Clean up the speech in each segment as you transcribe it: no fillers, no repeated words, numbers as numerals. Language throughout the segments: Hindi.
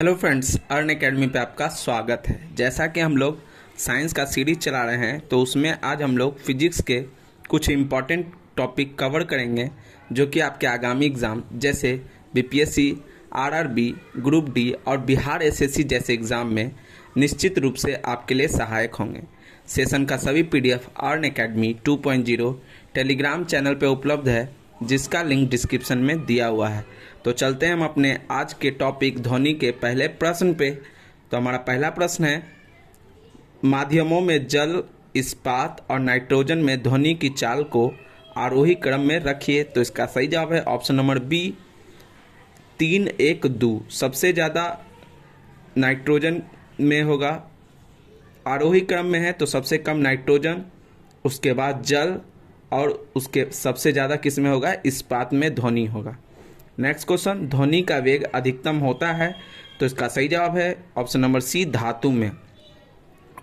हेलो फ्रेंड्स, अर्न एकेडमी पे आपका स्वागत है। जैसा कि हम लोग साइंस का सीरीज चला रहे हैं, तो उसमें आज हम लोग फिजिक्स के कुछ इम्पॉर्टेंट टॉपिक कवर करेंगे जो कि आपके आगामी एग्ज़ाम जैसे बीपीएससी, आरआरबी, ग्रुप डी और बिहार एसएससी जैसे एग्ज़ाम में निश्चित रूप से आपके लिए सहायक होंगे। सेशन का सभी PDF earn academy 2.0 Telegram channel पे उपलब्ध है, जिसका लिंक डिस्क्रिप्शन में दिया हुआ है। तो चलते हैं हम अपने आज के टॉपिक ध्वनि के पहले प्रश्न पे। तो हमारा पहला प्रश्न है, माध्यमों में जल, इस्पात और नाइट्रोजन में ध्वनि की चाल को आरोही क्रम में रखिए। तो इसका सही जवाब है ऑप्शन नंबर बी 3, 1, 2। सबसे ज़्यादा नाइट्रोजन में होगा, आरोही क्रम में है तो सबसे कम नाइट्रोजन, उसके बाद जल और उसके सबसे ज़्यादा किस में होगा, इस्पात में ध्वनि होगा। नेक्स्ट क्वेश्चन, ध्वनि का वेग अधिकतम होता है। तो इसका सही जवाब है ऑप्शन नंबर सी, धातु में।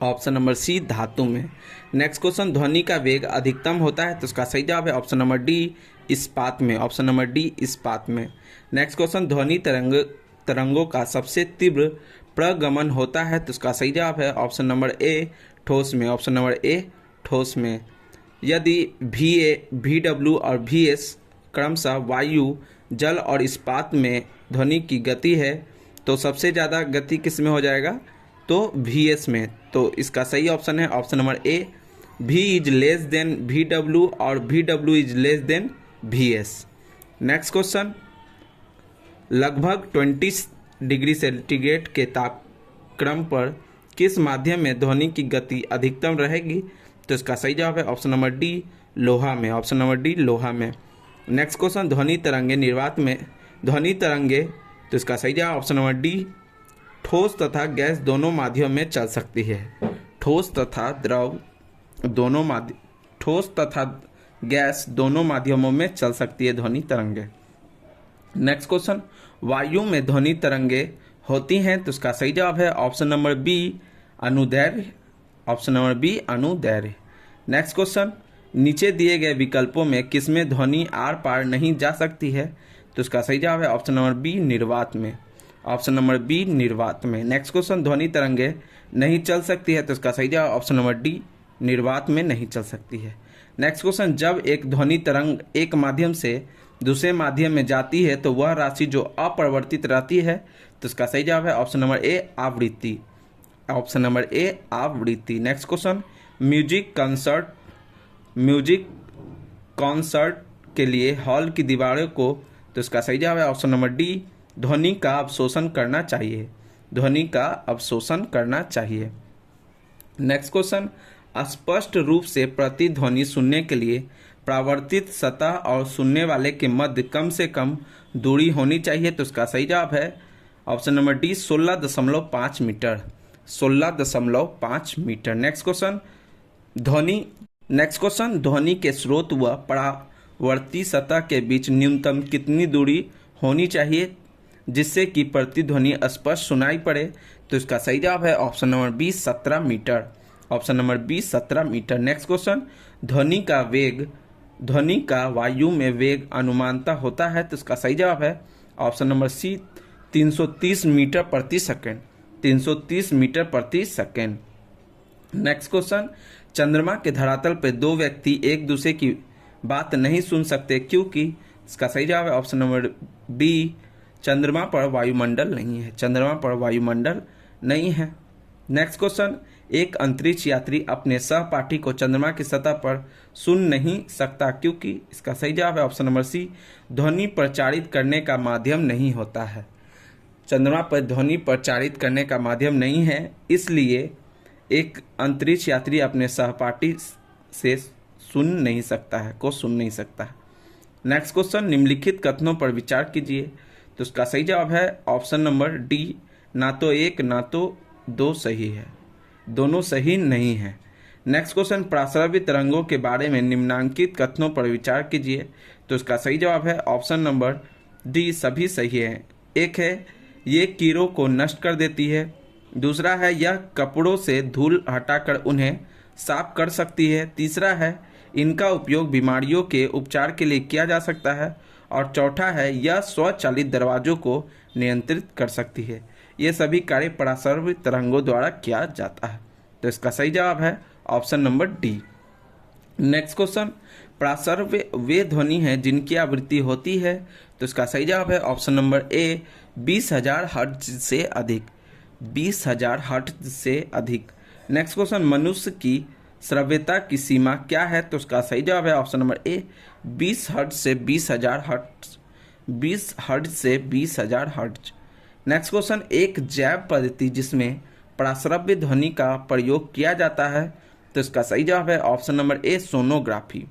ऑप्शन नंबर सी, धातु में। नेक्स्ट क्वेश्चन, ध्वनि का वेग अधिकतम होता है। तो इसका सही जवाब है ऑप्शन नंबर डी, इस्पात में। ऑप्शन नंबर डी, इस्पात में। नेक्स्ट क्वेश्चन, ध्वनि तरंगों का सबसे तीव्र प्रगमन होता है। तो इसका सही जवाब है ऑप्शन नंबर ए, ठोस में। ऑप्शन नंबर ए, ठोस में। यदि वी डब्ल्यू और वी एस क्रमशः वायु, जल और इस्पात में ध्वनि की गति है, तो सबसे ज़्यादा गति किस में हो जाएगा, तो वी एस में। तो इसका सही ऑप्शन है option number A, V is less than V W और V W is less than V S. Next question, लगभग 20 डिग्री सेंटीग्रेड के तापक्रम पर किस माध्यम में ध्वनि की गति अधिकतम रहेगी। तो इसका सही जवाब है ऑप्शन नंबर डी, लोहा में। ऑप्शन नंबर डी, लोहा में। नेक्स्ट क्वेश्चन, ध्वनि तरंगे निर्वात में, ध्वनि तरंगे, तो इसका सही जवाब ऑप्शन नंबर डी, ठोस तथा गैस दोनों माध्यम में चल सकती है। ठोस तथा द्रव दोनों ठोस तथा गैस दोनों माध्यमों में चल सकती है ध्वनि तरंगे। नेक्स्ट क्वेश्चन, वायु में ध्वनि तरंगे होती हैं। तो इसका सही जवाब है ऑप्शन नंबर बी, अनुदैर्घ्य। ऑप्शन नंबर बी, अनुदैर्घ्य। नेक्स्ट क्वेश्चन, नीचे दिए गए विकल्पों में किसमें ध्वनि आर पार नहीं जा सकती है। तो इसका सही जवाब है ऑप्शन नंबर बी, निर्वात में। ऑप्शन नंबर बी, निर्वात में। नेक्स्ट क्वेश्चन, ध्वनि तरंगे नहीं चल सकती है। तो इसका सही जवाब ऑप्शन नंबर डी, निर्वात में नहीं चल सकती है। नेक्स्ट क्वेश्चन, जब एक ध्वनि तरंग एक माध्यम से दूसरे माध्यम में जाती है तो वह राशि जो अपरिवर्तित रहती है। तो इसका सही जवाब है ऑप्शन नंबर ए, आवृत्ति। ऑप्शन नंबर ए, आवृत्ति। नेक्स्ट क्वेश्चन, म्यूजिक कॉन्सर्ट के लिए हॉल की दीवारों को, तो इसका सही जवाब है ऑप्शन नंबर डी, ध्वनि का अवशोषण करना चाहिए। ध्वनि का अवशोषण करना चाहिए। नेक्स्ट क्वेश्चन, स्पष्ट रूप से प्रतिध्वनि सुनने के लिए परावर्तित सतह और सुनने वाले के मध्य कम से कम दूरी होनी चाहिए। तो इसका सही जवाब है option number D, 16.5 metre. 16.5 metre. Next question, ध्वनि के स्रोत व परावर्ती सतह के बीच न्यूनतम कितनी दूरी होनी चाहिए जिससे कि प्रतिध्वनि स्पष्ट सुनाई पड़े। तो इसका सही जवाब है option number B, 17 metre. Option number B, 17 metre. Next question, ध्वनि का वायु में वेग अनुमानतः होता है। तो इसका सही जवाब है ऑप्शन नंबर सी, 330 मीटर प्रति सेकेंड। 330 मीटर प्रति सेकेंड। नेक्स्ट क्वेश्चन, चंद्रमा के धरातल पर दो व्यक्ति एक दूसरे की बात नहीं सुन सकते क्योंकि। इसका सही जवाब है ऑप्शन नंबर बी, चंद्रमा पर वायुमंडल नहीं है। चंद्रमा पर वायुमंडल नहीं है। नेक्स्ट क्वेश्चन, एक अंतरिक्ष यात्री अपने सहपाठी को चंद्रमा की सतह पर सुन नहीं सकता क्योंकि। इसका सही जवाब है ऑप्शन नंबर सी, ध्वनि प्रचारित करने का माध्यम नहीं होता है। चंद्रमा पर ध्वनि प्रचारित करने का माध्यम नहीं है, इसलिए एक अंतरिक्ष यात्री अपने सहपाठी से सुन नहीं सकता है। नेक्स्ट क्वेश्चन, निम्नलिखित कथनों पर विचार कीजिए। तो इसका सही जवाब है ऑप्शन नंबर डी, ना तो एक ना तो दो सही है, दोनों सही नहीं है। नेक्स्ट क्वेश्चन, प्राश्रव्य तरंगों के बारे में निम्नांकित कथनों पर विचार कीजिए। तो इसका सही जवाब है ऑप्शन नंबर डी, सभी सही है। एक है, ये कीड़ों को नष्ट कर देती है। दूसरा है, यह कपड़ों से धूल हटाकर उन्हें साफ कर सकती है। तीसरा है, इनका उपयोग बीमारियों के उपचार के लिए किया जा सकता है। और चौथा है, यह स्वचालित दरवाजों को नियंत्रित कर सकती है। ये सभी कार्य पराश्रव्य तरंगों द्वारा किया जाता है। तो इसका सही जवाब है option number D. Next question, पराश्रव्य वे ध्वनि है जिनकी आवृत्ति होती है। तो इसका सही जवाब है ऑप्शन नंबर ए 20,000 हर्ट्ज से अधिक। 20,000 हर्ट्ज से अधिक। नेक्स्ट क्वेश्चन, मनुष्य की श्रव्यता की सीमा क्या है। तो उसका सही जवाब है ऑप्शन नंबर ए 20 हर्ट्ज से 20,000 हर्ट्ज। 20 हर्ट्ज से 20,000 हर्ट्ज। नेक्स्ट क्वेश्चन, एक जैव पद्धति जिसमें पराश्रव्य ध्वनि का प्रयोग किया जाता है। तो इसका सही जवाब है ऑप्शन नंबर ए सोनोग्राफी।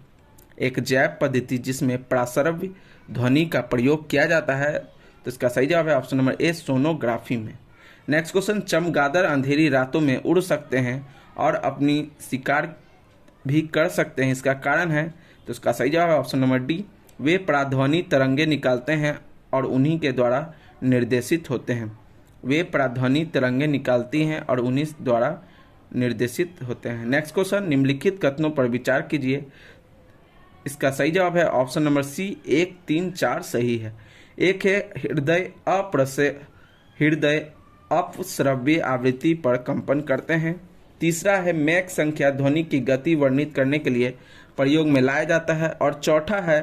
एक जैव पद्धति जिसमें पराश्रव्य ध्वनि का प्रयोग किया जाता है। तो इसका सही जवाब है ऑप्शन नंबर ए सोनोग्राफी में। नेक्स्ट क्वेश्चन, चमगादड़ अंधेरी रातों में उड़ सकते हैं और अपनी शिकार भी कर सकते हैं, इसका कारण है। तो इसका सही जवाब है ऑप्शन नंबर डी, वे पराध्वनि तरंगे निकालते हैं और उन्हीं के द्वारा निर्देशित होते हैं। वे पराध्वनि तरंगे निकालती हैं और उन्हीं द्वारा निर्देशित होते हैं। नेक्स्ट क्वेश्चन, निम्नलिखित कथनों पर विचार कीजिए। इसका सही जवाब है ऑप्शन नंबर सी 1, 3, 4 सही है। एक है हृदय अपश्रव्य आवृत्ति पर कंपन करते हैं। तीसरा है मैक संख्या ध्वनि की गति वर्णित करने के लिए प्रयोग में लाया जाता है। और चौथा है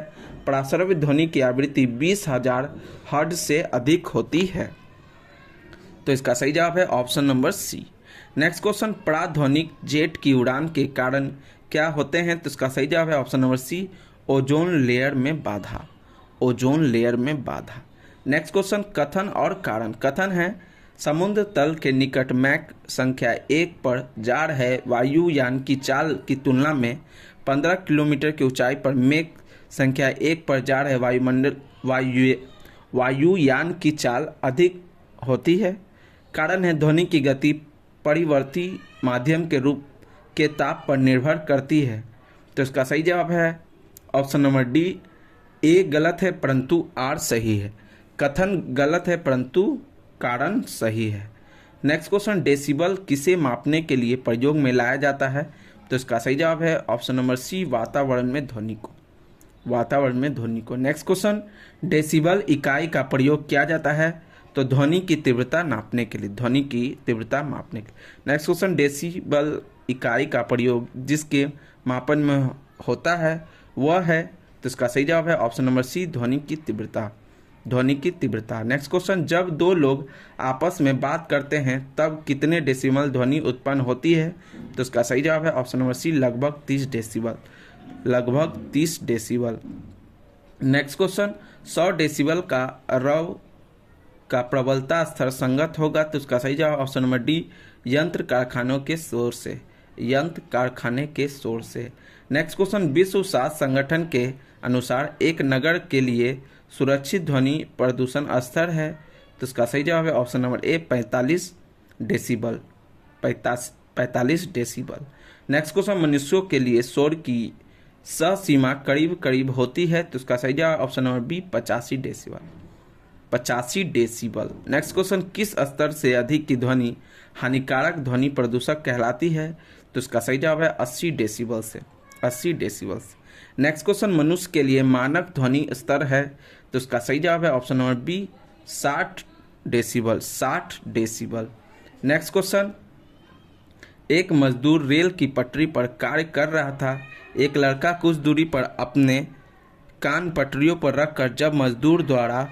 पराश्रव्य ध्वनि की आवृत्ति 20,000 हर्ट्ज से अधिक होती है। तो इसका सही जवाब है option number C. Next question, पराध्वनिक जेट की उड़ान के कारण क्या होते हैं। तो इसका सही जवाब है option number C ozone layer में बाधा। ओजोन लेयर में बाधा। नेक्स्ट क्वेश्चन, कथन और कारण। कथन है समुद्र तल के निकट मैक संख्या 1 पर जा रहे वायुयान की चाल की तुलना में 15 किलोमीटर की ऊंचाई पर मैक संख्या 1 पर जा रहे वायुयान की चाल अधिक होती है। कारण है ध्वनि की गति परिवर्ती माध्यम के रूप के ताप पर निर्भर करती है। तो इसका सही जवाब है ऑप्शन नंबर डी, ए गलत है परंतु आर सही है। कथन गलत है परंतु कारण सही है। नेक्स्ट क्वेश्चन, डेसिबल किसे मापने के लिए प्रयोग में लाया जाता है। तो इसका सही जवाब है ऑप्शन नंबर सी वातावरण में ध्वनि को। वातावरण में ध्वनि को। नेक्स्ट क्वेश्चन, डेसिबल इकाई का प्रयोग किया जाता है। तो ध्वनि की तीव्रता नापने के लिए। ध्वनि की तीव्रता मापने के लिए। नेक्स्ट क्वेश्चन, डेसिबल इकाई का प्रयोग जिसके मापन में होता है वह है। तो इसका सही जवाब है ऑप्शन नंबर सी ध्वनि की तीव्रता। ध्वनि की तीव्रता। नेक्स्ट क्वेश्चन, जब दो लोग आपस में बात करते हैं तब कितने डेसिबल ध्वनि उत्पन्न होती है। तो इसका सही जवाब है ऑप्शन नंबर सी लगभग 30 डेसिबल। लगभग 30 डेसिबल। नेक्स्ट क्वेश्चन, 100 डेसिबल का रव का प्रबलता स्तर संगत होगा। तो इसका सही जवाब ऑप्शन नंबर डी यंत्र कारखानों के शोर से। यंत्र कारखाने के शोर से। नेक्स्ट क्वेश्चन, विश्व स्वास्थ्य संगठन के अनुसार एक नगर के लिए सुरक्षित ध्वनि प्रदूषण स्तर है। तो इसका सही जवाब है ऑप्शन नंबर ए 45 डेसिबल। 45 डेसिबल। नेक्स्ट क्वेश्चन, मनुष्यों के लिए शोर की सीमा करीब करीब होती है। तो इसका सही जवाब option number B 85 decibel. 85 decibel. Next question, किस स्तर से अधिक की ध्वनि हानिकारक ध्वनि प्रदूषक कहलाती है। तो इसका सही जवाब है 80 डेसिबल से। 80 डेसिबल से। नेक्स्ट क्वेश्चन, मनुष्य के लिए मानक ध्वनि स्तर है। तो इसका सही जवाब है option number B 60 decibel. 60 decibel. Next question, एक मजदूर रेल की पटरी पर कार्य कर रहा था। एक लड़का कुछ दूरी पर अपने कान पटरियों पर रखकर जब मजदूर द्वारा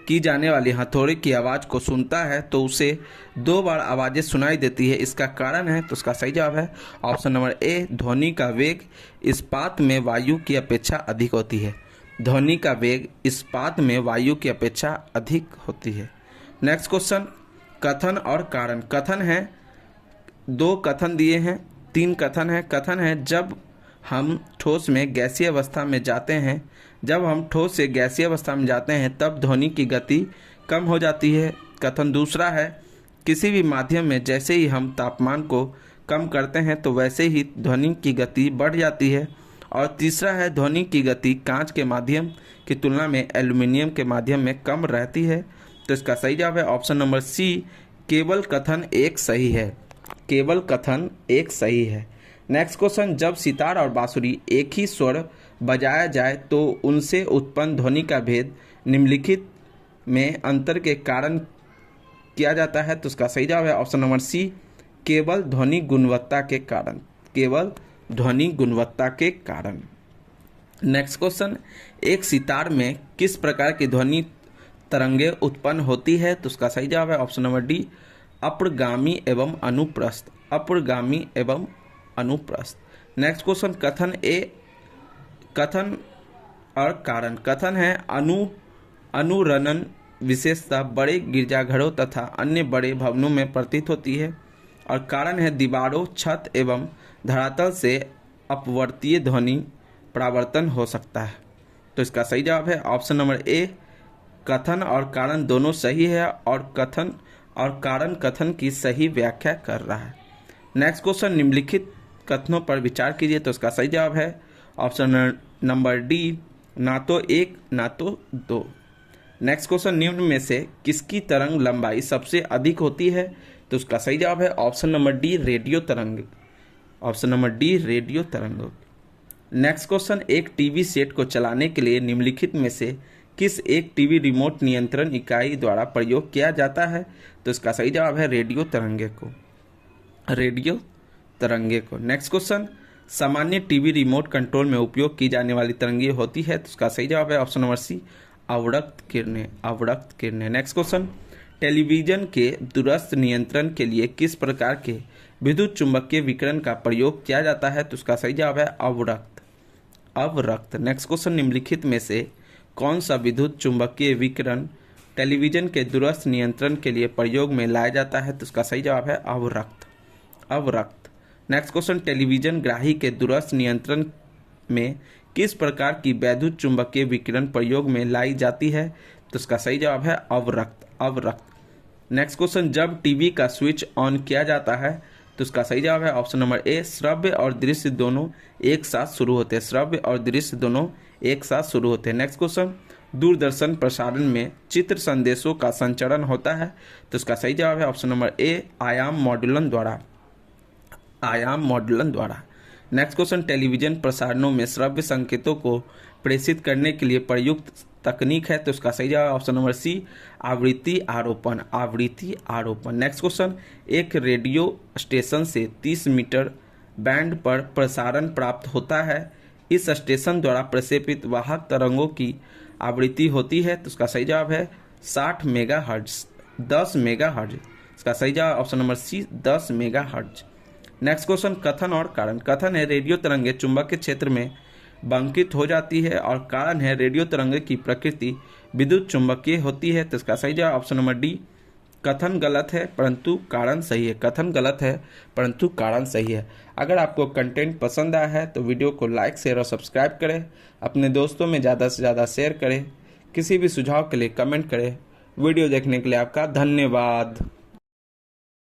की जाने वाली हथौड़े की आवाज़ को सुनता है तो उसे 2 बार आवाज़ें सुनाई देती है। इसका कारण है। तो इसका सही जवाब है ऑप्शन नंबर ए ध्वनि का वेग इस्पात में वायु की अपेक्षा अधिक होती है। ध्वनि का वेग इस्पात में वायु की अपेक्षा अधिक होती है। नेक्स्ट क्वेश्चन, कथन और कारण। कथन है 2 कथन दिए हैं, 3 कथन है। कथन है जब हम ठोस में गैसीय अवस्था में जाते हैं। जब हम ठोस से गैसीय अवस्था में जाते हैं तब ध्वनि की गति कम हो जाती है। कथन दूसरा है किसी भी माध्यम में जैसे ही हम तापमान को कम करते हैं तो वैसे ही ध्वनि की गति बढ़ जाती है। और तीसरा है ध्वनि की गति कांच के माध्यम की तुलना में एल्युमिनियम के माध्यम में कम रहती है। तो इसका सही जवाब है ऑप्शन नंबर सी केवल कथन एक सही है। केवल कथन एक सही है। नेक्स्ट क्वेश्चन, जब सितार और बांसुरी एक ही स्वर बजाया जाए तो उनसे उत्पन्न ध्वनि का भेद निम्नलिखित में अंतर के कारण किया जाता है? तो इसका सही जवाब है ऑप्शन नंबर सी, केवल ध्वनि गुणवत्ता के कारण। केवल ध्वनि गुणवत्ता के कारण। नेक्स्ट क्वेश्चन, एक सितार में किस प्रकार की ध्वनि तरंगे उत्पन्न होती है? तो उसका सही जवाब है ऑप्शन नंबर डी, अप्रगामी एवं अनुप्रस्थ। अप्रगामी एवं अनुप्रस्थ। नेक्स्ट क्वेश्चन, कथन और कारण। कथन है अनुरणन विशेषता बड़े गिरजाघरों तथा अन्य बड़े भवनों में प्रतीत होती है, और कारण है दीवारों, छत एवं धरातल से अपवर्तीय ध्वनि परावर्तन हो सकता है। तो इसका सही जवाब है ऑप्शन नंबर ए, कथन और कारण दोनों सही है, और कथन और कारण कथन की सही व्याख्या कर रहा है। नेक्स्ट क्वेश्चन, निम्नलिखित कथनों पर विचार कीजिए। तो इसका सही जवाब है ऑप्शन नंबर डी, ना तो एक ना तो दो। नेक्स्ट क्वेश्चन, निम्न में से किसकी तरंग लंबाई सबसे अधिक होती है? तो उसका सही जवाब है ऑप्शन नंबर डी, रेडियो तरंग। ऑप्शन नंबर डी, रेडियो तरंग। नेक्स्ट क्वेश्चन, एक टीवी सेट को चलाने के लिए निम्नलिखित में से किस एक टीवी रिमोट नियंत्रण इकाई द्वारा प्रयोग किया जाता है? तो इसका सही जवाब है रेडियो तरंगे को। रेडियो तरंगे को। नेक्स्ट क्वेश्चन, सामान्य टीवी रिमोट कंट्रोल में उपयोग की जाने वाली तरंगे होती है? तो उसका सही जवाब है ऑप्शन नंबर सी, अवरक्त किरणें। अवरक्त किरणें। नेक्स्ट क्वेश्चन, टेलीविजन के दूरस्थ नियंत्रण के लिए किस प्रकार के विद्युत चुंबकीय विकिरण का प्रयोग किया जाता है? तो उसका सही जवाब है अवरक्त। अवरक्त। नेक्स्ट क्वेश्चन, निम्नलिखित में से कौन सा विद्युत चुंबकीय विकिरण टेलीविजन के दूरस्थ नियंत्रण के लिए प्रयोग में लाया जाता है? तो उसका सही जवाब है अवरक्त। अवरक्त। नेक्स्ट क्वेश्चन, टेलीविजन ग्राही के दूरस्थ नियंत्रण में किस प्रकार की वैद्युत चुंबकीय विकिरण प्रयोग में लाई जाती है? तो इसका सही जवाब है अवरक्त। अवरक्त। नेक्स्ट क्वेश्चन, जब टीवी का स्विच ऑन किया जाता है तो उसका सही जवाब है ऑप्शन नंबर ए, श्रव्य और दृश्य दोनों एक साथ शुरू होते हैं। श्रव्य और दृश्य दोनों एक साथ शुरू होते हैं। नेक्स्ट क्वेश्चन, दूरदर्शन प्रसारण में चित्र संदेशों का संचरण होता है? तो इसका सही जवाब है ऑप्शन नंबर ए, आयाम मॉड्यूलन द्वारा। आयाम मॉड्यूलन द्वारा। नेक्स्ट क्वेश्चन, टेलीविजन प्रसारणों में श्रव्य संकेतों को प्रेषित करने के लिए प्रयुक्त तकनीक है? तो इसका सही जवाब ऑप्शन नंबर सी, आवृत्ति आरोपण। आवृत्ति आरोपण। नेक्स्ट क्वेश्चन, एक रेडियो स्टेशन से 30 मीटर बैंड पर प्रसारण प्राप्त होता है। इस स्टेशन द्वारा प्रक्षेपित वाहक तरंगों की आवृत्ति होती है? तो इसका सही जवाब है 60 मेगाहर्ट्ज। 10 मेगाहर्ट्ज। इसका सही जवाब option number C, 10 megahertz. Next question, कथन और कारण। कथन है रेडियो तरंगे चुंबक के क्षेत्र में बंकित हो जाती है, और कारण है रेडियो तरंगे की प्रकृति विद्युत चुंबकीय होती है। तो इसका सही जवाब ऑप्शन नंबर डी, कथन गलत है परंतु कारण सही है। कथन गलत है परंतु कारण सही है। अगर आपको कंटेंट पसंद आया है तो वीडियो को लाइक, शेयर और सब्सक्राइब करें। अपने दोस्तों में ज़्यादा से ज़्यादा शेयर करें। किसी भी सुझाव के लिए कमेंट करें। वीडियो देखने के लिए आपका धन्यवाद।